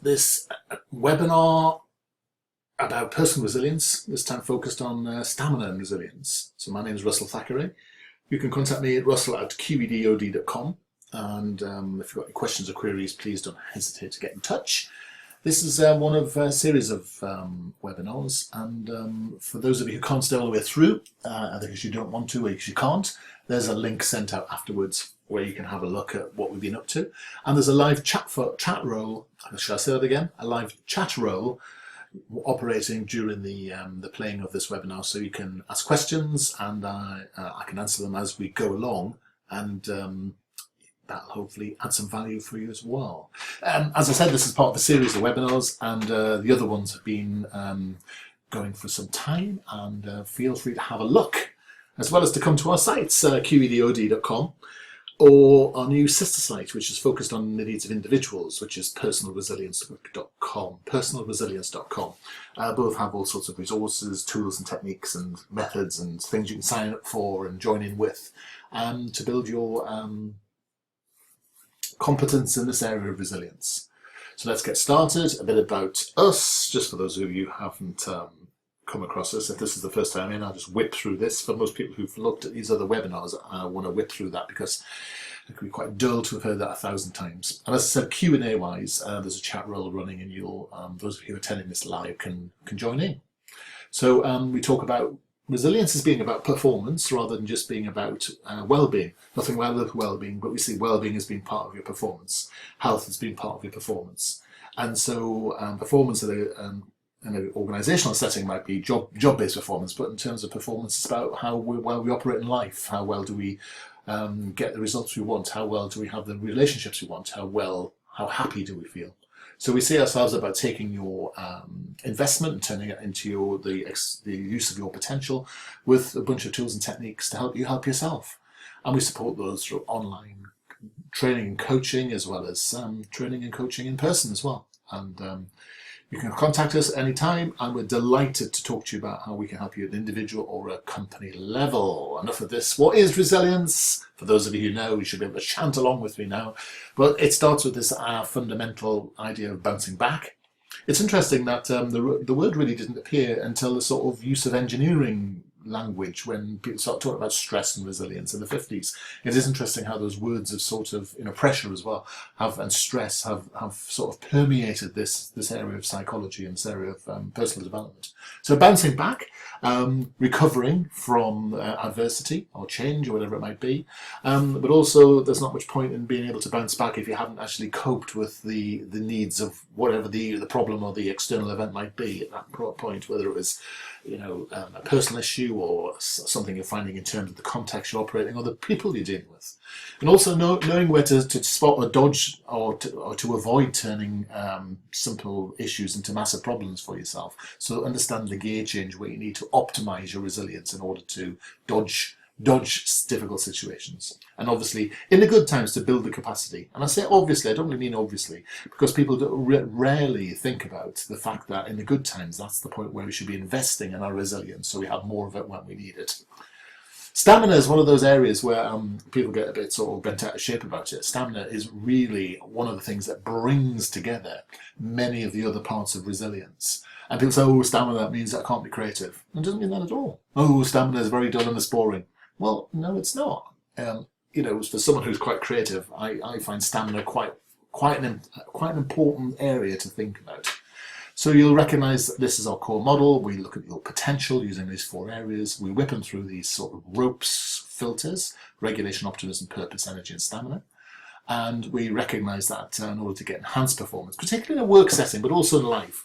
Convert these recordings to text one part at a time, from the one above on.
this webinar about personal resilience, this time focused on stamina and resilience. So my name is Russell Thackeray. You can contact me at russell@qedod.com, and if you've got any questions or queries, please don't hesitate to get in touch. This is one of a series of webinars, and for those of you who can't stay all the way through, either because you don't want to or because you can't, there's a link sent out afterwards where you can have a look at what we've been up to. And there's a live chat role, shall I say that again? A live chat role operating during the playing of this webinar, so you can ask questions and I can answer them as we go along, and that'll hopefully add some value for you as well. As I said, this is part of a series of webinars, and the other ones have been going for some time, and feel free to have a look, as well as to come to our sites, qedod.com, or our new sister site, which is focused on the needs of individuals, which is personalresilience.com. Both have all sorts of resources, tools and techniques and methods and things you can sign up for and join in with to build your competence in this area of resilience. So let's get started. A bit about us, just for those of you who haven't come across us. If this is the first time in, I'll just whip through this. For most people who've looked at these other webinars, I want to whip through that because it can be quite dull to have heard that 1,000 times. And as I said, Q&A wise, there's a chat role running, and you'll those of you attending this live can join in. So we talk about resilience as being about performance rather than just being about well-being. Nothing wrong with well-being, but we see well-being as being part of your performance. Health as being part of your performance. And so performance in an organisational setting might be job-based performance, but in terms of performance, it's about how well we operate in life. How well do we get the results we want? How well do we have the relationships we want? How happy do we feel? So we see ourselves about taking your investment and turning it into the use of your potential with a bunch of tools and techniques to help you help yourself. And we support those through online training and coaching, as well as training and coaching in person as well. And you can contact us at any time, and we're delighted to talk to you about how we can help you at an individual or a company level. Enough of this. What is resilience? For those of you who know, you should be able to chant along with me now. But it starts with this fundamental idea of bouncing back. It's interesting that the word really didn't appear until the sort of use of engineering language, when people start talking about stress and resilience in the 50s. It is interesting how those words of sort of, pressure as well and stress have sort of permeated this area of psychology and this area of personal development. So bouncing back, recovering from adversity or change or whatever it might be, but also there's not much point in being able to bounce back if you haven't actually coped with the needs of whatever the problem or the external event might be at that point, whether it was a personal issue or something you're finding in terms of the context you're operating or the people you're dealing with. And also knowing where to spot or dodge or to avoid turning simple issues into massive problems for yourself. So understand the gear change where you need to optimize your resilience in order to dodge difficult situations. And obviously in the good times to build the capacity. And I say obviously, I don't really mean obviously, because people rarely think about the fact that in the good times that's the point where we should be investing in our resilience so we have more of it when we need it. Stamina is one of those areas where people get a bit sort of bent out of shape about it. Stamina is really one of the things that brings together many of the other parts of resilience. And people say, oh, stamina, that means I can't be creative. It doesn't mean that at all. Oh, stamina is very dull and it's boring. Well, no, it's not. For someone who's quite creative, I find stamina quite an important area to think about. So you'll recognise that this is our core model. We look at your potential using these 4 areas. We whip them through these sort of ropes filters: regulation, optimism, purpose, energy, and stamina. And we recognise that in order to get enhanced performance, particularly in a work setting, but also in life,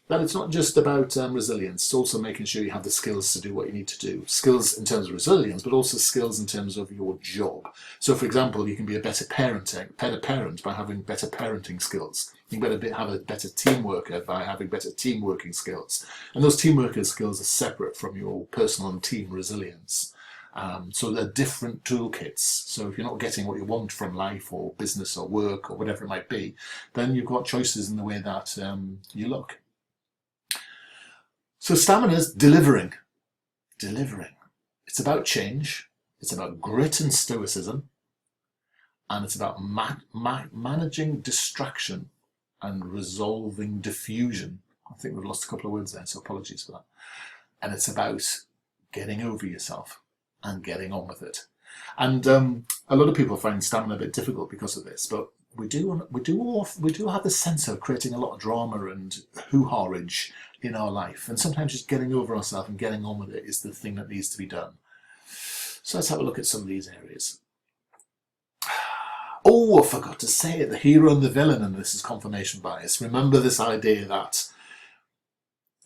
that it's not just about resilience, it's also making sure you have the skills to do what you need to do. Skills in terms of resilience, but also skills in terms of your job. So for example, you can be a better parent by having better parenting skills. You can have a better team worker by having better team working skills. And those team working skills are separate from your personal and team resilience. So they're different toolkits. So if you're not getting what you want from life or business or work or whatever it might be, then you've got choices in the way that you look. So stamina is delivering. It's about change. It's about grit and stoicism. And it's about managing distraction and resolving diffusion. I think we've lost a couple of words there, so apologies for that. And it's about getting over yourself and getting on with it. And a lot of people find stamina a bit difficult because of this, but we do have the sense of creating a lot of drama and hoo-ha-age in our life, and sometimes just getting over ourselves and getting on with it is the thing that needs to be done. So let's have a look at some of these areas. Oh, I forgot to say it, the hero and the villain, and this is confirmation bias. Remember this idea that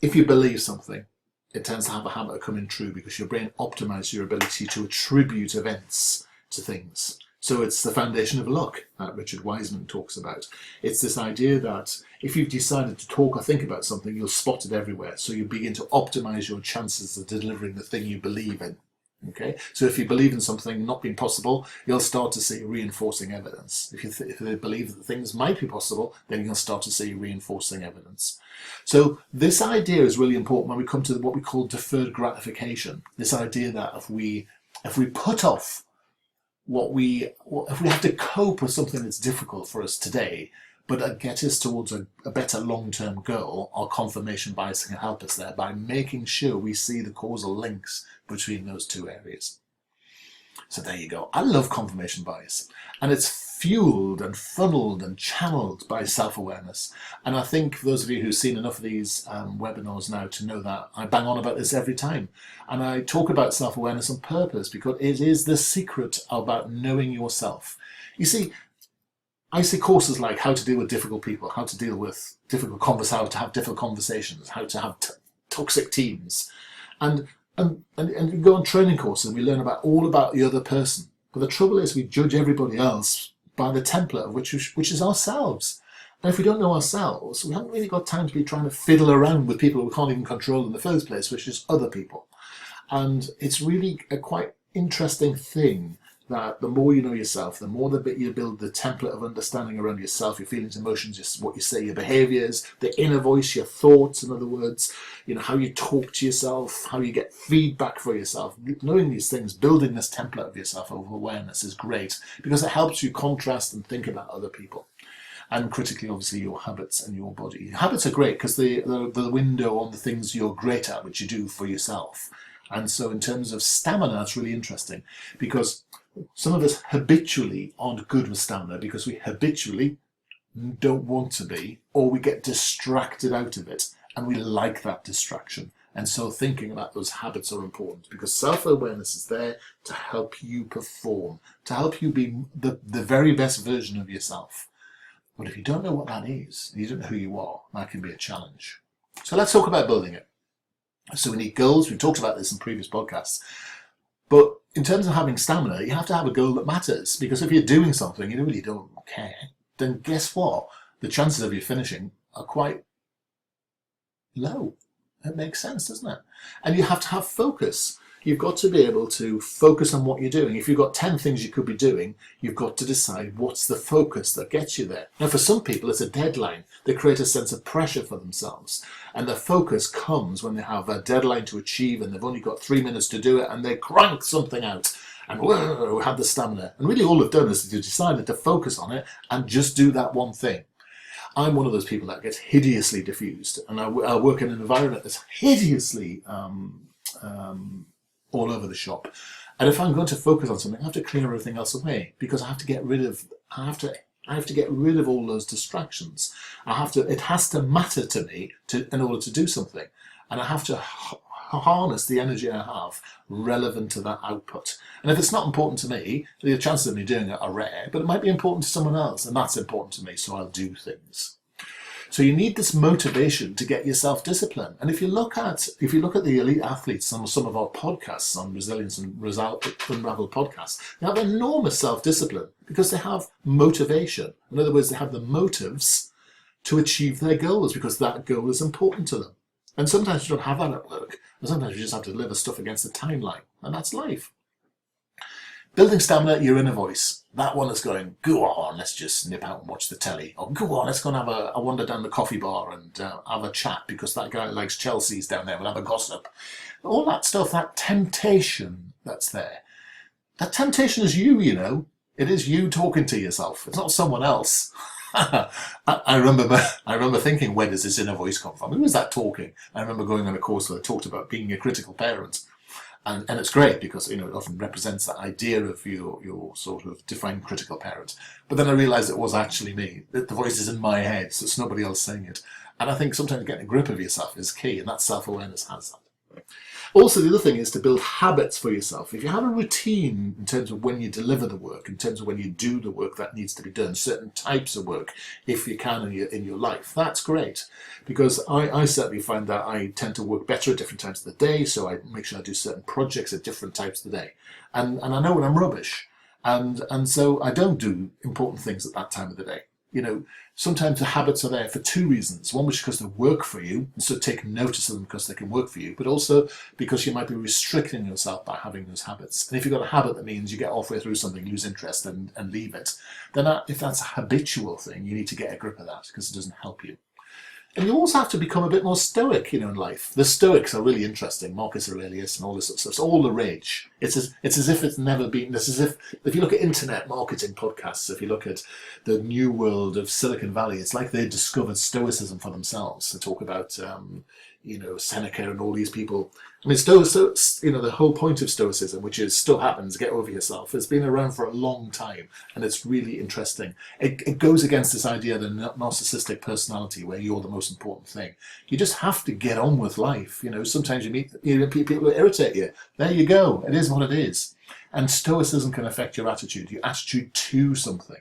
if you believe something, it tends to have a habit of coming true because your brain optimizes your ability to attribute events to things. So it's the foundation of luck that Richard Wiseman talks about. It's this idea that if you've decided to talk or think about something, you'll spot it everywhere. So you begin to optimize your chances of delivering the thing you believe in. Okay, so if you believe in something not being possible, you'll start to see reinforcing evidence. If you believe that things might be possible, then you'll start to see reinforcing evidence. So this idea is really important when we come to what we call deferred gratification. This idea that if we put off if we have to cope with something that's difficult for us today, but get us towards a better long-term goal, our confirmation bias can help us there by making sure we see the causal links between those two areas. So there you go. I love confirmation bias, and it's fueled and funneled and channeled by self-awareness. And I think those of you who've seen enough of these webinars now to know that I bang on about this every time. And I talk about self-awareness on purpose because it is the secret about knowing yourself. You see, I see courses like how to deal with difficult people, how to deal with difficult conversations, how to have difficult conversations, how to have toxic teams. And you go on training courses and we learn all about the other person. But the trouble is we judge everybody else by the template of which is ourselves. And if we don't know ourselves, we haven't really got time to be trying to fiddle around with people we can't even control in the first place, which is other people. And it's really a quite interesting thing that the more you know yourself, the more you build the template of understanding around yourself, your feelings, emotions, what you say, your behaviours, the inner voice, your thoughts, in other words, how you talk to yourself, how you get feedback for yourself. Knowing these things, building this template of yourself of awareness is great because it helps you contrast and think about other people. And critically, obviously, your habits and your body. Habits are great because they're the window on the things you're great at, which you do for yourself. And so in terms of stamina, it's really interesting because some of us habitually aren't good with stamina because we habitually don't want to be, or we get distracted out of it, and we like that distraction. And so thinking about those habits are important because self-awareness is there to help you perform, to help you be the very best version of yourself. But if you don't know what that is, you don't know who you are, that can be a challenge. So let's talk about building it. So we need goals. We've talked about this in previous podcasts. But in terms of having stamina, you have to have a goal that matters. Because if you're doing something you really don't care, then guess what? The chances of you finishing are quite low. It makes sense, doesn't it? And you have to have focus. You've got to be able to focus on what you're doing. If you've got 10 things you could be doing, you've got to decide what's the focus that gets you there. Now, for some people, it's a deadline. They create a sense of pressure for themselves. And their focus comes when they have a deadline to achieve and they've only got 3 minutes to do it and they crank something out and whoa, have the stamina. And really all they've done is they've decided to focus on it and just do that one thing. I'm one of those people that gets hideously diffused. And I work in an environment that's hideously all over the shop. And if I'm going to focus on something, I have to clear everything else away because I have to get rid of all those distractions. It has to matter to me in order to do something. And I have to harness the energy I have relevant to that output. And if it's not important to me, the chances of me doing it are rare, but it might be important to someone else, and that's important to me, so I'll do things. So you need this motivation to get yourself disciplined. And if you look at the elite athletes on some of our podcasts on Resilience and Unraveled podcasts, they have enormous self-discipline because they have motivation. In other words, they have the motives to achieve their goals because that goal is important to them. And sometimes you don't have that at work, and sometimes you just have to deliver stuff against the timeline, and that's life. Building stamina, your inner voice. That one is going, go on, let's just nip out and watch the telly. Or go on, let's go and have a wander down the coffee bar and have a chat because that guy likes Chelsea's down there. We'll have a gossip. All that stuff, that temptation that's there. That temptation is you, It is you talking to yourself. It's not someone else. I remember thinking, where does this inner voice come from? Who was that talking? I remember going on a course where they talked about being a critical parent. And it's great because, it often represents that idea of your sort of defined critical parent. But then I realised it was actually me. The voice is in my head, so it's nobody else saying it. And I think sometimes getting a grip of yourself is key, and that self-awareness has that. Also, the other thing is to build habits for yourself. If you have a routine in terms of when you deliver the work, in terms of when you do the work that needs to be done, certain types of work, if you can in your life, that's great. Because I certainly find that I tend to work better at different times of the day, so I make sure I do certain projects at different times of the day. And I know when I'm rubbish. And so I don't do important things at that time of the day. Sometimes the habits are there for two reasons. One, which is because they work for you, and so take notice of them because they can work for you, but also because you might be restricting yourself by having those habits. And if you've got a habit that means you get halfway through something, lose interest and leave it, then if that's a habitual thing, you need to get a grip of that because it doesn't help you. And you also have to become a bit more stoic, in life. The Stoics are really interesting. Marcus Aurelius and all this sort of stuff. It's all the rage. It's as if it's never been. It's as if you look at internet marketing podcasts, if you look at the new world of Silicon Valley, it's like they discovered Stoicism for themselves. They talk about, Seneca and all these people. I mean, the whole point of Stoicism, which is still happens, get over yourself, has been around for a long time, and it's really interesting. It goes against this idea of the narcissistic personality where you're the most important thing. You just have to get on with life. Sometimes you meet people who irritate you. There you go. It is what it is. And Stoicism can affect your attitude to something.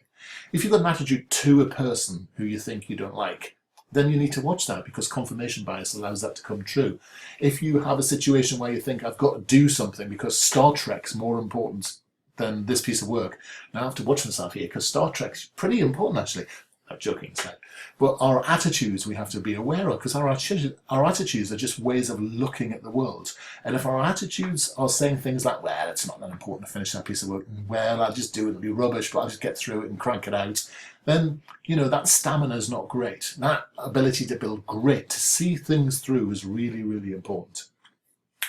If you've got an attitude to a person who you think you don't like, then you need to watch that because confirmation bias allows that to come true. If you have a situation where you think, I've got to do something because Star Trek's more important than this piece of work, now I have to watch myself here because Star Trek's pretty important actually. I'm joking aside. But our attitudes we have to be aware of because our attitudes are just ways of looking at the world. And if our attitudes are saying things like, well, it's not that important to finish that piece of work, well, I'll just do it, it'll be rubbish, but I'll just get through it and crank it out, then, that stamina is not great. That ability to build grit, to see things through is really, really important.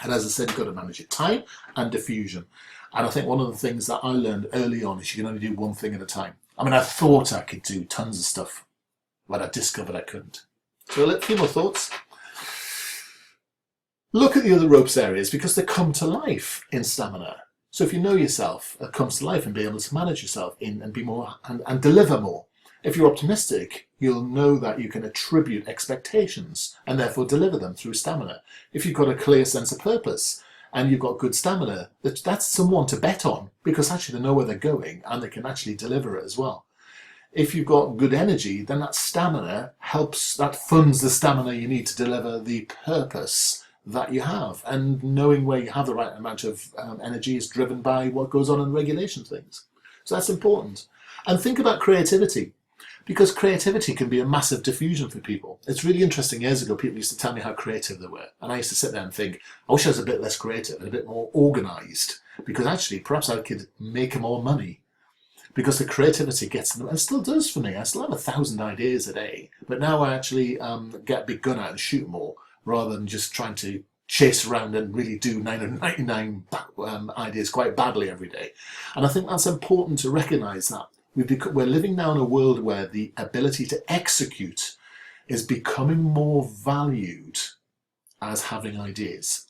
And as I said, you've got to manage your time and diffusion. And I think one of the things that I learned early on is you can only do one thing at a time. I mean, I thought I could do tons of stuff, but I discovered I couldn't. So a few more thoughts. Look at the other ropes areas because they come to life in stamina. So if you know yourself, it comes to life and be able to manage yourself and be more and deliver more. If you're optimistic, you'll know that you can attribute expectations and therefore deliver them through stamina. If you've got a clear sense of purpose and you've got good stamina, that's someone to bet on because actually they know where they're going and they can actually deliver it as well. If you've got good energy, then that stamina that funds the stamina you need to deliver the purpose that you have. And knowing where you have the right amount of energy is driven by what goes on in regulation things. So that's important. And think about creativity. Because creativity can be a massive diffusion for people. It's really interesting. Years ago, people used to tell me how creative they were. And I used to sit there and think, I wish I was a bit less creative and a bit more organised. Because actually, perhaps I could make more money. Because the creativity gets them, and still does for me. I still have 1,000 ideas a day. But now I actually get a big gun out and shoot more, rather than just trying to chase around and really do 999 ideas quite badly every day. And I think that's important to recognise that. We're living now in a world where the ability to execute is becoming more valued as having ideas.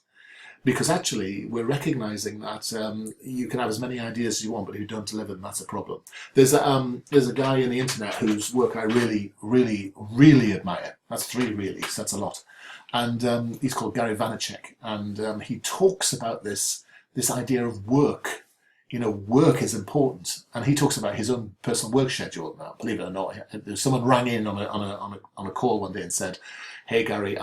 Because actually, we're recognising that you can have as many ideas as you want, but if you don't deliver them, that's a problem. There's a guy on the internet whose work I really, really, really admire. That's 3 reallys, that's a lot. And he's called Gary Vaynerchuk. And he talks about this idea of work. Work is important, and he talks about his own personal work schedule. Now, believe it or not, someone rang in on a call one day and said, "Hey Gary,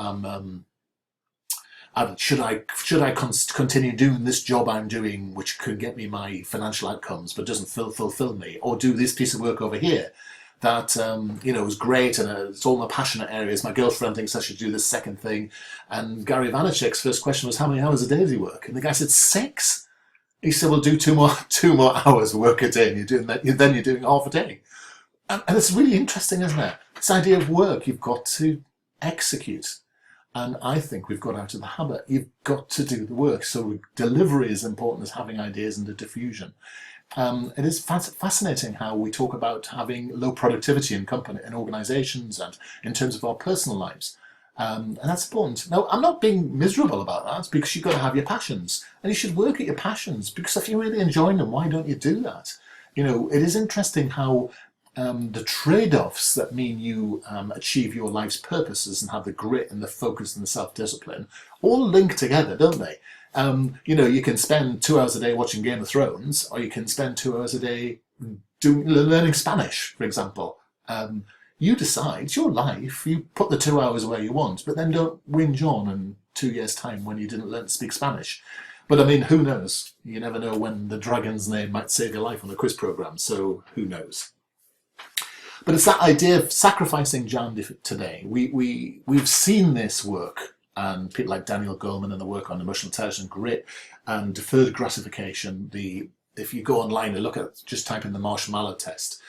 should I continue doing this job I'm doing, which could get me my financial outcomes, but doesn't fulfill me, or do this piece of work over here that is great and it's all my passionate areas. My girlfriend thinks I should do this second thing." And Gary Vaynerchuk's first question was, "How many hours a day do you work?" And the guy said, 6. He said, "Well, do two more hours of work a day, and then you're doing half a day." And it's really interesting, isn't it? This idea of work, you've got to execute. And I think we've got out of the habit. You've got to do the work. So delivery is important as having ideas and the diffusion. It is fascinating how we talk about having low productivity in company, in organisations, and in terms of our personal lives. And that's important. Now, I'm not being miserable about that, because you've got to have your passions, and you should work at your passions, because if you're really enjoying them, why don't you do that? It is interesting how the trade-offs that mean you achieve your life's purposes and have the grit and the focus and the self-discipline all link together, don't they? You can spend 2 hours a day watching Game of Thrones, or you can spend 2 hours a day learning Spanish, for example. You decide, it's your life, you put the 2 hours where you want, but then don't whinge on in 2 years' time when you didn't learn to speak Spanish. But I mean, who knows? You never know when the dragon's name might save your life on a quiz programme, so who knows? But it's that idea of sacrificing jam today. We've seen this work, and people like Daniel Goleman and the work on emotional intelligence, grit, and deferred gratification. If you go online and look at, just type in the marshmallow test,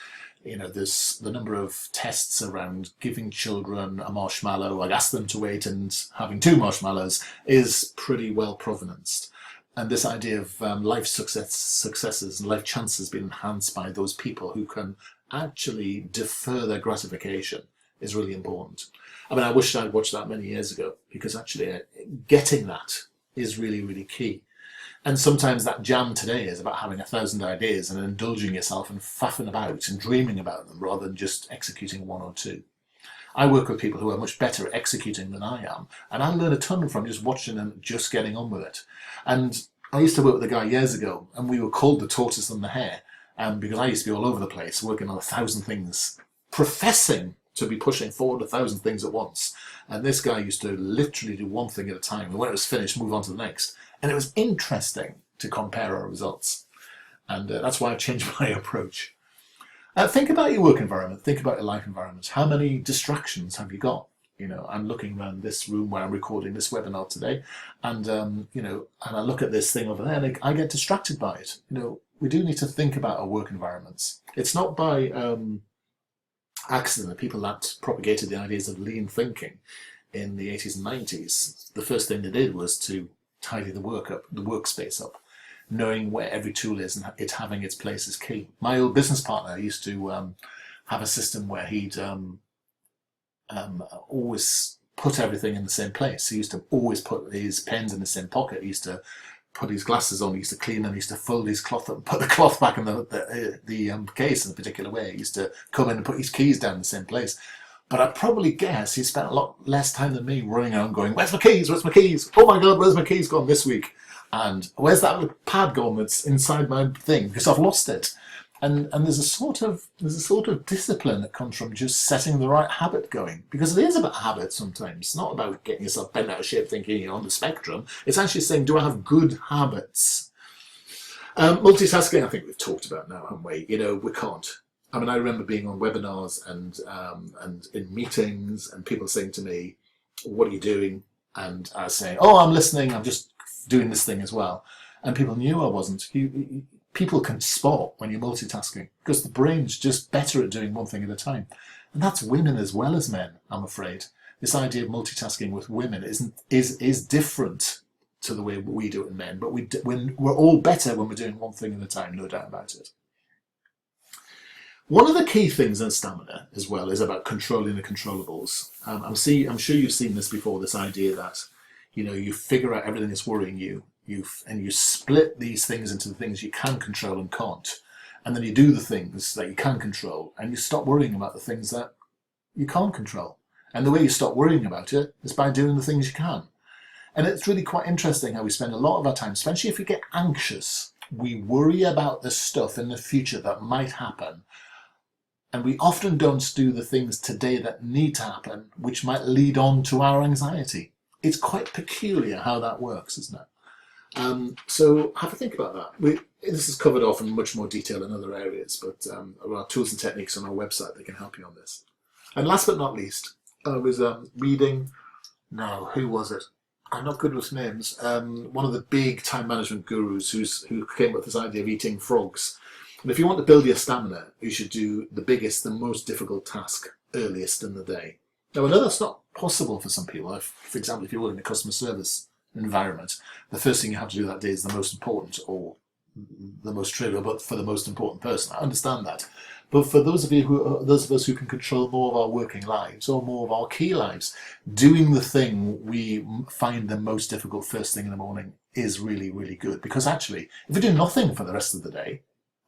there's the number of tests around giving children a marshmallow, like ask them to wait and having 2 marshmallows, is pretty well provenanced. And this idea of life successes and life chances being enhanced by those people who can actually defer their gratification is really important. I mean, I wish I'd watched that many years ago, because actually getting that is really, really key. And sometimes that jam today is about having 1,000 ideas and indulging yourself and faffing about and dreaming about them rather than just executing 1 or 2. I work with people who are much better at executing than I am, and I learn a ton from just watching them, just getting on with it. And I used to work with a guy years ago, and we were called the tortoise and the hare, because I used to be all over the place, working on 1,000 things, professing to be pushing forward 1,000 things at once. And this guy used to literally do one thing at a time, and when it was finished, move on to the next. And it was interesting to compare our results. And that's why I've changed my approach. Think about your work environment. Think about your life environment. How many distractions have you got? I'm looking around this room where I'm recording this webinar today, and and I look at this thing over there, and I get distracted by it. We do need to think about our work environments. It's not by accident that people that propagated the ideas of lean thinking in the 80s and 90s, the first thing they did was to tidy the workspace up. Knowing where every tool is and it having its place is key. My old business partner used to have a system where he'd always put everything in the same place. He used to always put his pens in the same pocket. He used to put his glasses on. He used to clean them. He used to fold his cloth up and put the cloth back in the case in a particular way. He used to come in and put his keys down in the same place. But I'd probably guess he spent a lot less time than me running around going, "Where's my keys? Where's my keys? Oh my God, where's my keys gone this week? And where's that pad gone that's inside my thing? Because I've lost it." And there's a sort of discipline that comes from just setting the right habit going, because it is about habit sometimes. It's not about getting yourself bent out of shape thinking you're on the spectrum. It's actually saying, do I have good habits? Multitasking, I think we've talked about now, haven't we? We can't. I mean, I remember being on webinars and in meetings, and people saying to me, "What are you doing?" And I was saying, "Oh, I'm listening. I'm just doing this thing as well." And people knew I wasn't. People can spot when you're multitasking, because the brain's just better at doing one thing at a time. And that's women as well as men, I'm afraid. This idea of multitasking with women is different to the way we do it in men, but we're all better when we're doing one thing at a time, no doubt about it. One of the key things in stamina as well is about controlling the controllables. I'm sure you've seen this before, this idea that you figure out everything that's worrying you, and you split these things into the things you can control and can't, and then you do the things that you can control, and you stop worrying about the things that you can't control. And the way you stop worrying about it is by doing the things you can. And it's really quite interesting how we spend a lot of our time, especially if we get anxious, we worry about the stuff in the future that might happen. And we often don't do the things today that need to happen, which might lead on to our anxiety. It's quite peculiar how that works, isn't it? So have a think about that. This is covered off in much more detail in other areas, but there are tools and techniques on our website that can help you on this. And last but not least, I was reading, who was it? I'm not good with names. One of the big time management gurus who came up with this idea of eating frogs. And if you want to build your stamina, you should do the biggest, the most difficult task earliest in the day. Now, I know that's not possible for some people. For example, if you're working in a customer service environment, the first thing you have to do that day is the most important or the most trivial, but for the most important person. I understand that. But for those of us who can control more of our working lives or more of our key lives, doing the thing we find the most difficult first thing in the morning is really, really good. Because actually, if we do nothing for the rest of the day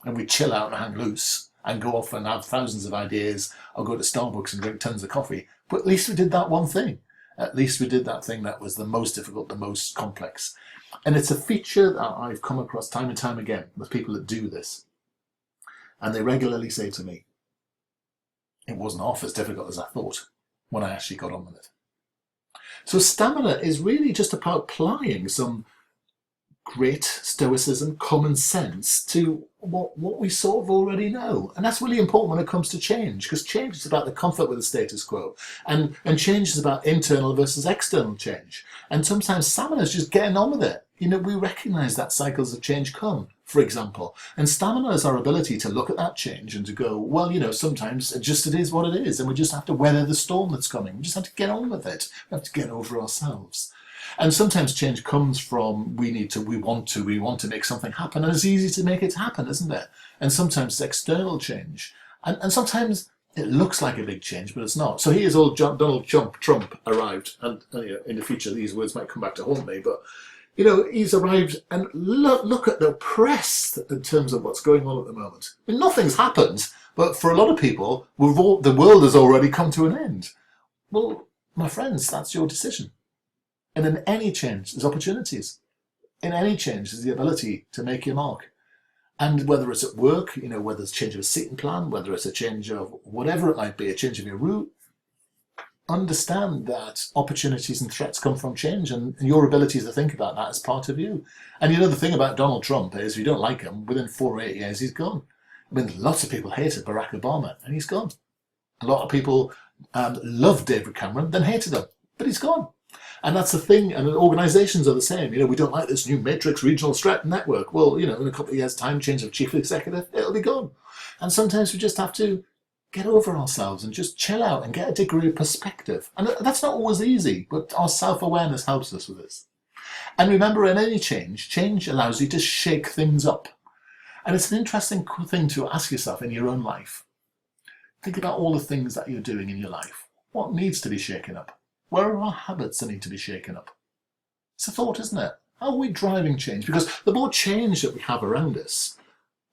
and we chill out and hang loose and go off and have thousands of ideas or go to Starbucks and drink tons of coffee, but at least we did that one thing. At least we did that thing that was the most difficult, the most complex. And it's a feature that I've come across time and time again with people that do this. And they regularly say to me, it wasn't half as difficult as I thought when I actually got on with it. So stamina is really just about applying some great Stoicism, common sense to what we sort of already know. And that's really important when it comes to change, because change is about the comfort with the status quo. And change is about internal versus external change. And sometimes stamina is just getting on with it. You know, we recognise that cycles of change come, for example. And stamina is our ability to look at that change and to go, well, you know, sometimes it is what it is. And we just have to weather the storm that's coming. We just have to get on with it. We have to get over ourselves. And sometimes change comes from we want to make something happen. And it's easy to make it happen, isn't it? And sometimes it's external change. And sometimes it looks like a big change, but it's not. So here's old Donald Trump arrived. And in the future, these words might come back to haunt me, but you know, he's arrived and look at the press in terms of what's going on at the moment. I mean, nothing's happened, but for a lot of people, the world has already come to an end. Well, my friends, that's your decision. And in any change, there's opportunities. In any change, there's the ability to make your mark. And whether it's at work, you know, whether it's a change of a seating plan, whether it's a change of whatever it might be, a change of your route, understand that opportunities and threats come from change, and your ability to think about that is part of you. And you know, the thing about Donald Trump is if you don't like him, within 4 or 8 years, he's gone. I mean, lots of people hated Barack Obama, and he's gone. A lot of people loved David Cameron, then hated him, but he's gone. And that's the thing, and organisations are the same. You know, we don't like this new matrix regional strat network. Well, you know, in a couple of years' time, change of chief executive, it'll be gone. And sometimes we just have to get over ourselves and just chill out and get a degree of perspective. And that's not always easy, but our self-awareness helps us with this. And remember, in any change allows you to shake things up. And it's an interesting thing to ask yourself in your own life. Think about all the things that you're doing in your life. What needs to be shaken up? Where are our habits that need to be shaken up? It's a thought, isn't it? How are we driving change? Because the more change that we have around us,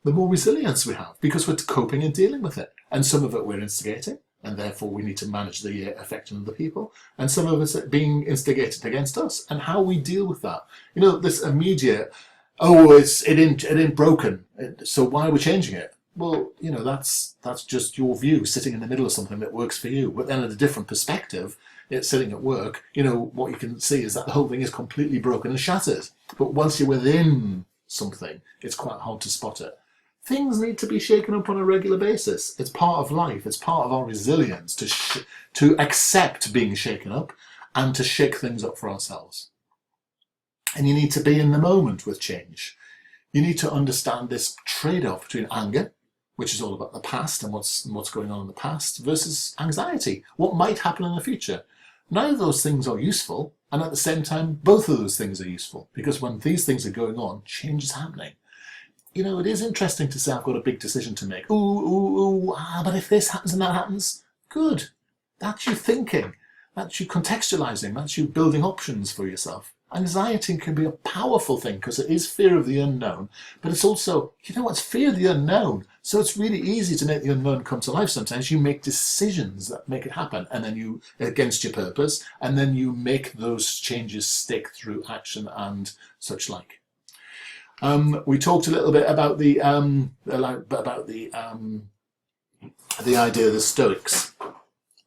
the more resilience we have, because we're coping and dealing with it. And some of it we're instigating, and therefore we need to manage the effect on other people. And some of it's being instigated against us, and how we deal with that. You know, this immediate, it ain't broken, so why are we changing it? Well, you know, that's just your view sitting in the middle of something that works for you. But then at a different perspective, it's sitting at work, you know, what you can see is that the whole thing is completely broken and shattered. But once you're within something, it's quite hard to spot it. Things need to be shaken up on a regular basis. It's part of life. It's part of our resilience to accept being shaken up and to shake things up for ourselves. And you need to be in the moment with change. You need to understand this trade-off between anger, which is all about the past and what's going on in the past, versus anxiety, what might happen in the future. Neither of those things are useful, and at the same time, both of those things are useful, because when these things are going on, change is happening. You know, it is interesting to say, I've got a big decision to make. But if this happens and that happens, good. That's you thinking. That's you contextualizing. That's you building options for yourself. Anxiety can be a powerful thing because it is fear of the unknown, but it's also, you know what's fear of the unknown. So it's really easy to make the unknown come to life sometimes. You make decisions that make it happen, and then you, against your purpose, and then you make those changes stick through action and such like. We talked a little bit about the idea of the Stoics.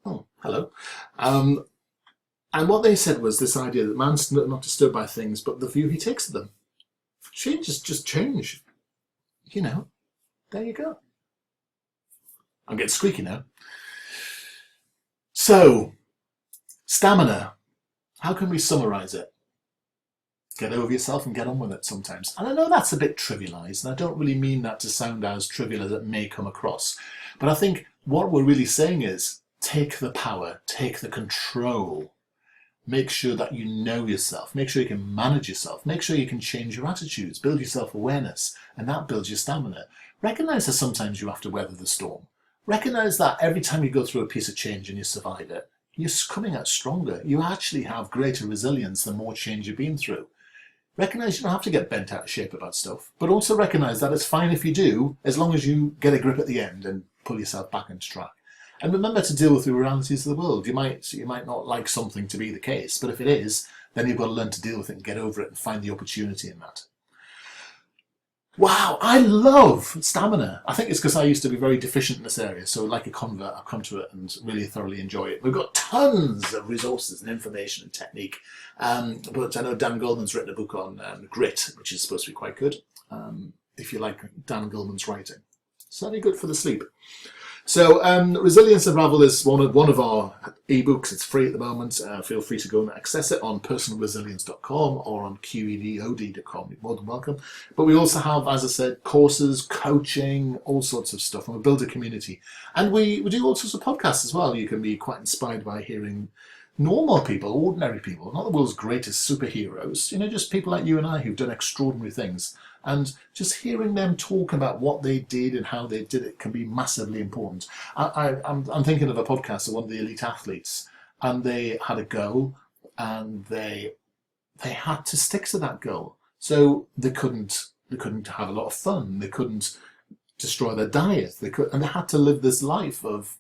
Oh, hello. And what they said was this idea that man's not disturbed by things, but the view he takes of them. Change is just change. You know, there you go. I'm getting squeaky now. So, stamina. How can we summarize it? Get over yourself and get on with it sometimes. And I know that's a bit trivialized, and I don't really mean that to sound as trivial as it may come across. But I think what we're really saying is take the power, take the control, Make sure that you know yourself. Make sure you can manage yourself. Make sure you can change your attitudes. Build your self-awareness, and that builds your stamina. Recognize that sometimes you have to weather the storm. Recognize that every time you go through a piece of change and you survive it, you're coming out stronger. You actually have greater resilience the more change you've been through. Recognize you don't have to get bent out of shape about stuff, but also recognize that it's fine if you do, as long as you get a grip at the end and pull yourself back into track. And remember to deal with the realities of the world. You might not like something to be the case, but if it is, then you've got to learn to deal with it and get over it and find the opportunity in that. Wow, I love stamina. I think it's because I used to be very deficient in this area. So like a convert, I've come to it and really thoroughly enjoy it. We've got tons of resources and information and technique. But I know Dan Goleman's written a book on grit, which is supposed to be quite good, if you like Dan Goleman's writing. Certainly good for the sleep. So Resilience Unraveled is one of our ebooks. It's free at the moment. Feel free to go and access it on personalresilience.com or on qedod.com. You're more than welcome. But we also have, as I said, courses, coaching, all sorts of stuff. And we build a community. And we do all sorts of podcasts as well. You can be quite inspired by hearing normal people, ordinary people, not the world's greatest superheroes, just people like you and I who've done extraordinary things. And just hearing them talk about what they did and how they did it can be massively important. I'm thinking of a podcast of one of the elite athletes, and they had a goal, and they had to stick to that goal. So they couldn't have a lot of fun. They couldn't destroy their diet. And they had to live this life of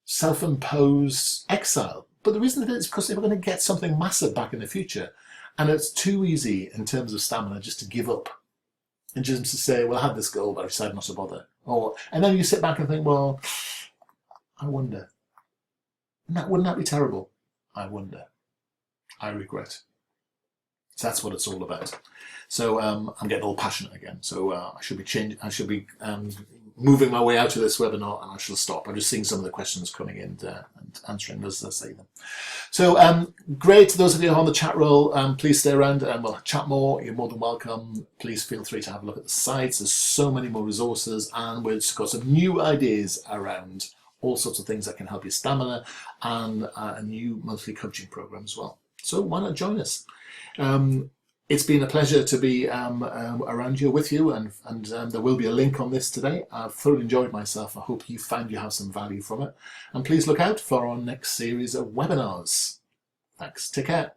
self-imposed exile. But the reason is because they were going to get something massive back in the future. And it's too easy in terms of stamina just to give up and just to say, well, I had this goal, but I decided not to bother. And then you sit back and think, well, I wonder. Wouldn't that be terrible? I wonder. I regret. So that's what it's all about. So I'm getting all passionate again. So I should be moving my way out of this webinar, and I shall stop. I'm just seeing some of the questions coming in and answering those as I say them. So great. Those of you who are on the chat roll, please stay around and we'll chat more. You're more than welcome. Please feel free to have a look at the sites. There's so many more resources, and we've got some new ideas around all sorts of things that can help your stamina, and a new monthly coaching program as well. So why not join us? It's been a pleasure to be around you, with you, and there will be a link on this today. I've thoroughly enjoyed myself. I hope you found you have some value from it. And please look out for our next series of webinars. Thanks. Take care.